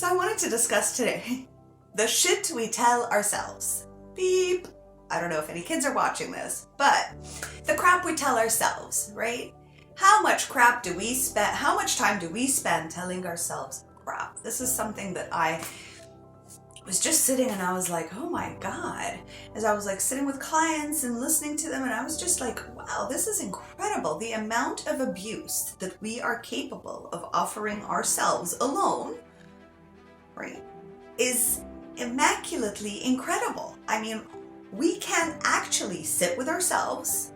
So I wanted to discuss today the shit we tell ourselves. Beep. I don't know if any kids are watching this, but the crap we tell ourselves, right? How much crap do we spend, how much time do we spend telling ourselves crap? This is something that I was just sitting and I was like, oh my God, as I was like sitting with clients and listening to them, and I was just like, wow, this is incredible. The amount of abuse that we are capable of offering ourselves alone, right, is immaculately incredible. I mean, we can actually sit with ourselves,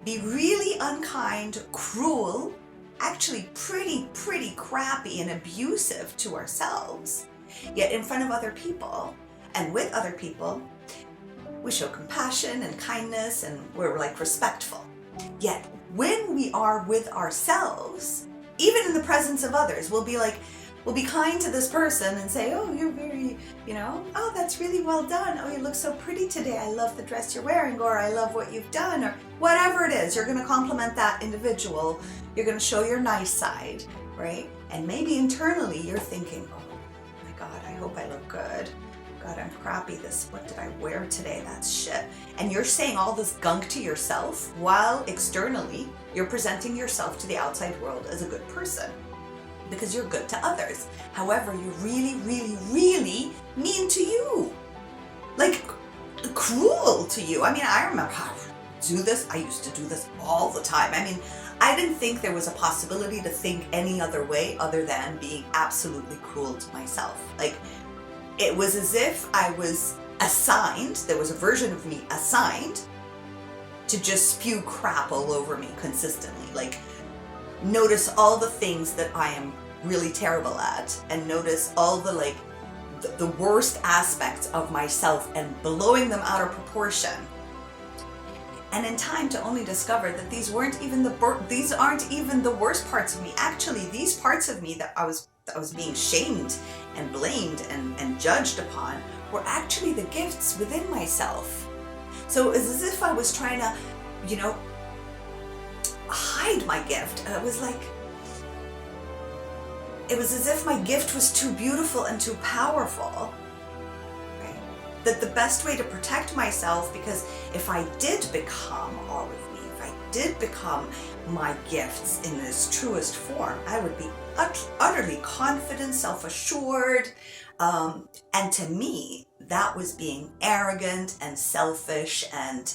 be really unkind, cruel, actually pretty crappy and abusive to ourselves. Yet in front of other people and with other people, we show compassion and kindness and we're like respectful. Yet when we are with ourselves, even in the presence of others, we'll be kind to this person and say, oh, you're very, oh, that's really well done. Oh, you look so pretty today. I love the dress you're wearing, or I love what you've done, or whatever it is. You're going to compliment that individual. You're going to show your nice side, right? And maybe internally you're thinking, oh my God, I hope I look good. God, I'm crappy. What did I wear today? That's shit. And you're saying all this gunk to yourself while externally you're presenting yourself to the outside world as a good person, because you're good to others. However, you're really mean to you. Like, cruel to you. I mean, I remember how I used to do this all the time. I mean, I didn't think there was a possibility to think any other way other than being absolutely cruel to myself. Like, it was as if I was assigned, there was a version of me assigned to just spew crap all over me consistently. Like, notice all the things that I am really terrible at, and notice all the the worst aspects of myself and blowing them out of proportion. And in time to only discover that these aren't even the worst parts of me. Actually, these parts of me that I was being shamed and blamed and judged upon were actually the gifts within myself. So it was as if I was trying to, hide my gift. It was as if my gift was too beautiful and too powerful, right? That the best way to protect myself, because if I did become all of me, if I did become my gifts in this truest form, I would be utterly confident, self-assured, and to me, that was being arrogant and selfish and,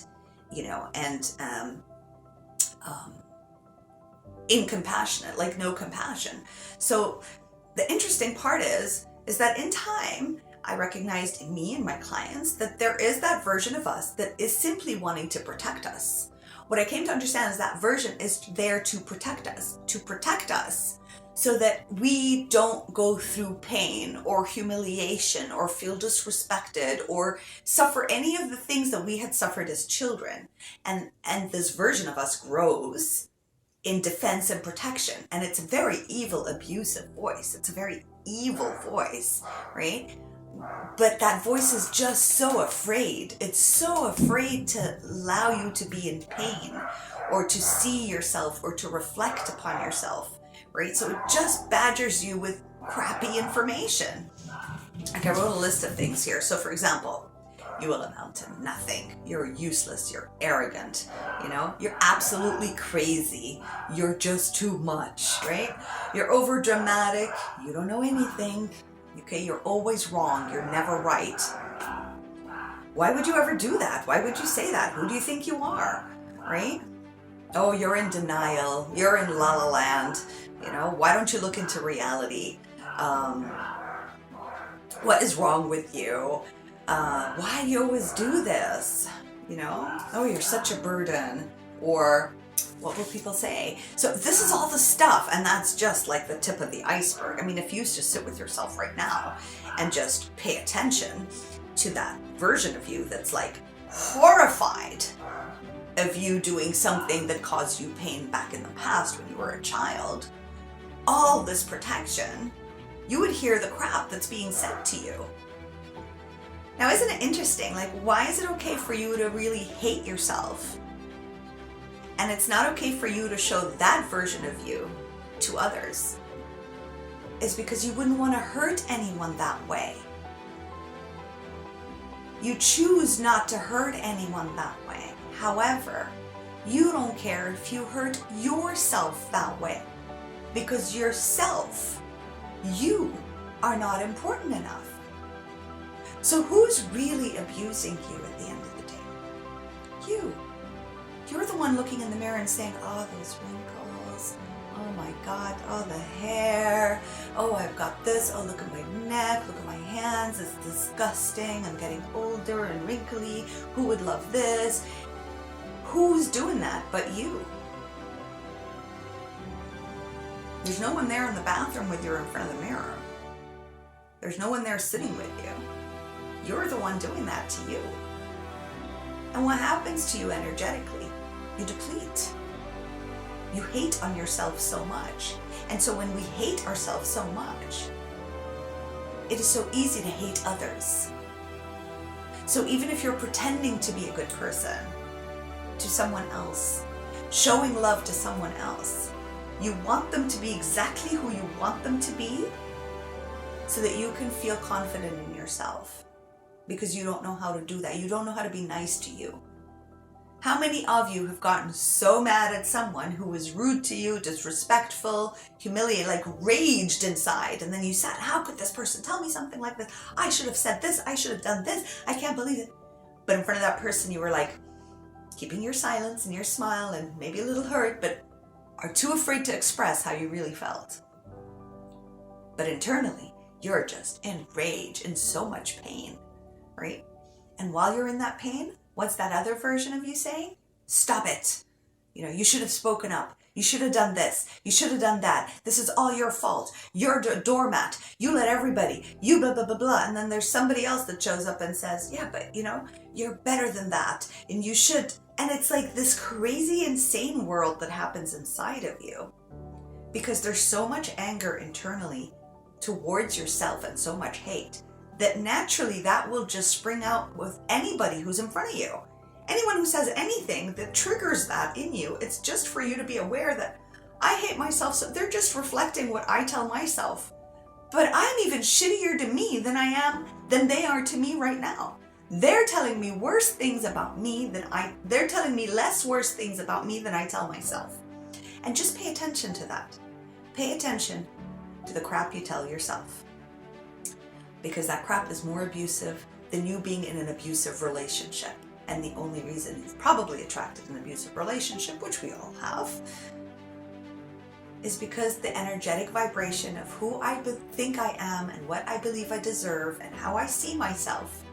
incompassionate, like no compassion. So the interesting part is that in time, I recognized in me and my clients that there is that version of us that is simply wanting to protect us. What I came to understand is that version is there to protect us so that we don't go through pain or humiliation or feel disrespected or suffer any of the things that we had suffered as children. And this version of us grows in defense and protection. And it's a very evil, abusive voice. It's a very evil voice, right? But that voice is just so afraid. It's so afraid to allow you to be in pain or to see yourself or to reflect upon yourself, right? So it just badgers you with crappy information. Like, I wrote a list of things here. So for example, you will amount to nothing. You're useless. You're arrogant. You're absolutely crazy. You're just too much, right? You're over dramatic. You don't know anything. Okay, you're always wrong. You're never right. Why would you ever do that? Why would you say that? Who do you think you are, right? Oh, you're in denial. You're in la la land. Why don't you look into reality? What is wrong with you? Why do you always do this? Oh, you're such a burden. Or what will people say? So this is all the stuff, and that's just like the tip of the iceberg. I mean, if you just sit with yourself right now and just pay attention to that version of you that's like horrified of you doing something that caused you pain back in the past when you were a child, all this protection, you would hear the crap that's being said to you. Now, isn't it interesting? Like, why is it okay for you to really hate yourself? And it's not okay for you to show that version of you to others. is because you wouldn't want to hurt anyone that way. You choose not to hurt anyone that way. However, you don't care if you hurt yourself that way, because yourself, you are not important enough. So who's really abusing you at the end of the day? You. You're the one looking in the mirror and saying, oh, those wrinkles, oh my God, oh, the hair, oh, I've got this, oh, look at my neck, look at my hands, it's disgusting, I'm getting older and wrinkly, who would love this? Who's doing that but you? There's no one there in the bathroom with you in front of the mirror. There's no one there sitting with you. You're the one doing that to you. And what happens to you energetically? You deplete. You hate on yourself so much. And so when we hate ourselves so much, it is so easy to hate others. So even if you're pretending to be a good person to someone else, showing love to someone else, you want them to be exactly who you want them to be so that you can feel confident in yourself, because you don't know how to do that. You don't know how to be nice to you. How many of you have gotten so mad at someone who was rude to you, disrespectful, humiliated, like raged inside, and then you said, how could this person tell me something like this? I should have said this, I should have done this, I can't believe it. But in front of that person you were like keeping your silence and your smile and maybe a little hurt, but are too afraid to express how you really felt. But internally, you're just in rage, in so much pain, right? And while you're in that pain, what's that other version of you saying? Stop it. You should have spoken up. You should have done this. You should have done that. This is all your fault. You're a doormat. You let everybody, you blah, blah, blah, blah. And then there's somebody else that shows up and says, yeah, but you're better than that. And you should. And it's like this crazy, insane world that happens inside of you, because there's so much anger internally towards yourself and so much hate that naturally that will just spring out with anybody who's in front of you. Anyone who says anything that triggers that in you, it's just for you to be aware that I hate myself, so they're just reflecting what I tell myself. But I'm even shittier to me than they are to me right now. They're telling me worse things about me they're telling me less worse things about me than I tell myself. And just pay attention to that. Pay attention to the crap you tell yourself. Because that crap is more abusive than you being in an abusive relationship. And the only reason you've probably attracted an abusive relationship, which we all have, is because the energetic vibration of who I think I am and what I believe I deserve and how I see myself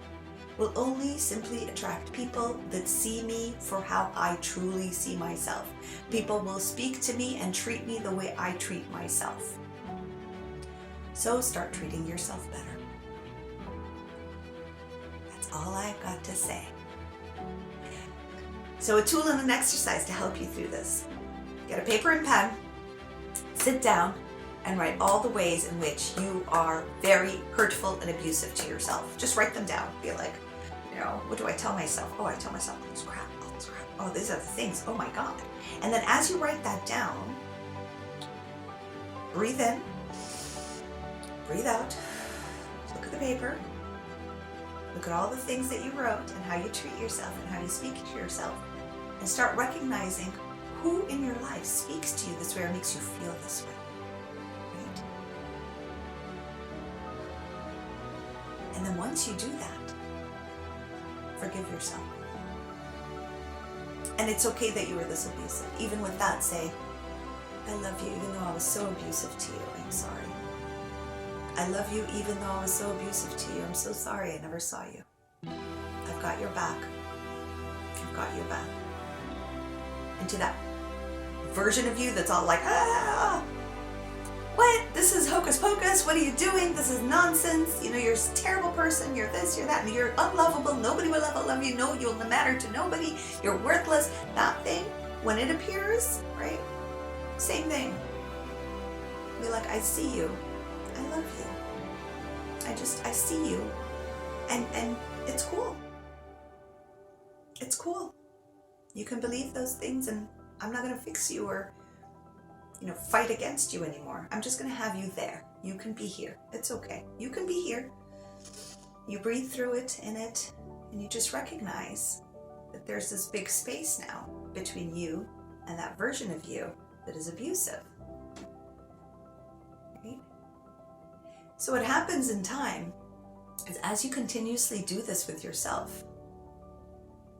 will only simply attract people that see me for how I truly see myself. People will speak to me and treat me the way I treat myself. So start treating yourself better. That's all I've got to say. So a tool and an exercise to help you through this. Get a paper and pen, sit down, and write all the ways in which you are very hurtful and abusive to yourself. Just write them down. Be like, what do I tell myself? Oh, I tell myself all this crap, all this crap. Oh, these are the things. Oh my God. And then as you write that down, breathe in, breathe out, look at the paper, look at all the things that you wrote and how you treat yourself and how you speak to yourself, and start recognizing who in your life speaks to you this way or makes you feel this way. Right? And then once you do that, forgive yourself. And it's okay that you were this abusive. Even with that, say, I love you even though I was so abusive to you. I'm sorry. I love you even though I was so abusive to you. I'm so sorry I never saw you. I've got your back. I've got your back. And to that version of you that's all like, what? This is hocus pocus. What are you doing? This is nonsense. You're a terrible person. You're this, you're that, and you're unlovable. Nobody will ever love you. No, you'll matter to nobody. You're worthless. That thing, when it appears, right? Same thing. Be like, I see you. I love you. I see you. And it's cool. It's cool. You can believe those things, and I'm not going to fix you or fight against you anymore. I'm just going to have you there. You can be here. It's okay. You can be here. You breathe through it, in it, and you just recognize that there's this big space now between you and that version of you that is abusive. Right? So what happens in time is, as you continuously do this with yourself,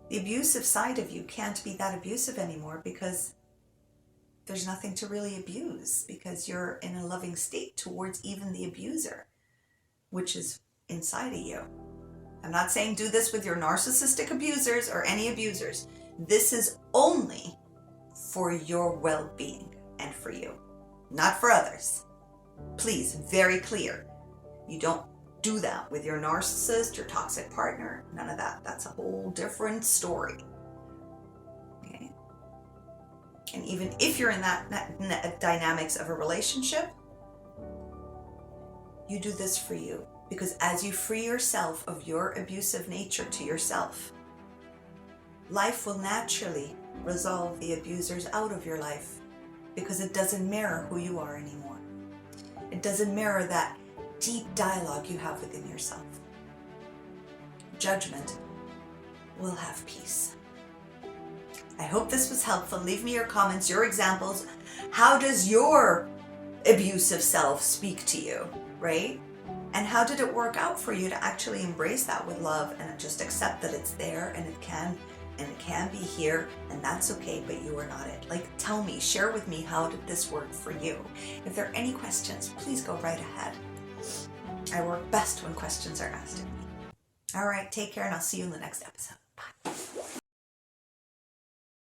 the abusive side of you can't be that abusive anymore, because there's nothing to really abuse, because you're in a loving state towards even the abuser, which is inside of you. I'm not saying do this with your narcissistic abusers or any abusers. This is only for your well-being and for you, not for others. Please, very clear. You don't do that with your narcissist, your toxic partner, none of that. That's a whole different story. Okay? And even if you're in that dynamics of a relationship, you do this for you. Because as you free yourself of your abusive nature to yourself, life will naturally resolve the abusers out of your life, because it doesn't mirror who you are anymore. It doesn't mirror that deep dialogue you have within yourself. Judgment will have peace. I hope this was helpful. Leave me your comments, your examples. How does your abusive self speak to you, right? And how did it work out for you to actually embrace that with love and just accept that it's there and it can be here, and that's okay, but you are not it. Like, tell me, share with me, how did this work for you? If there are any questions, please go right ahead. I work best when questions are asked of me. All right, take care, and I'll see you in the next episode.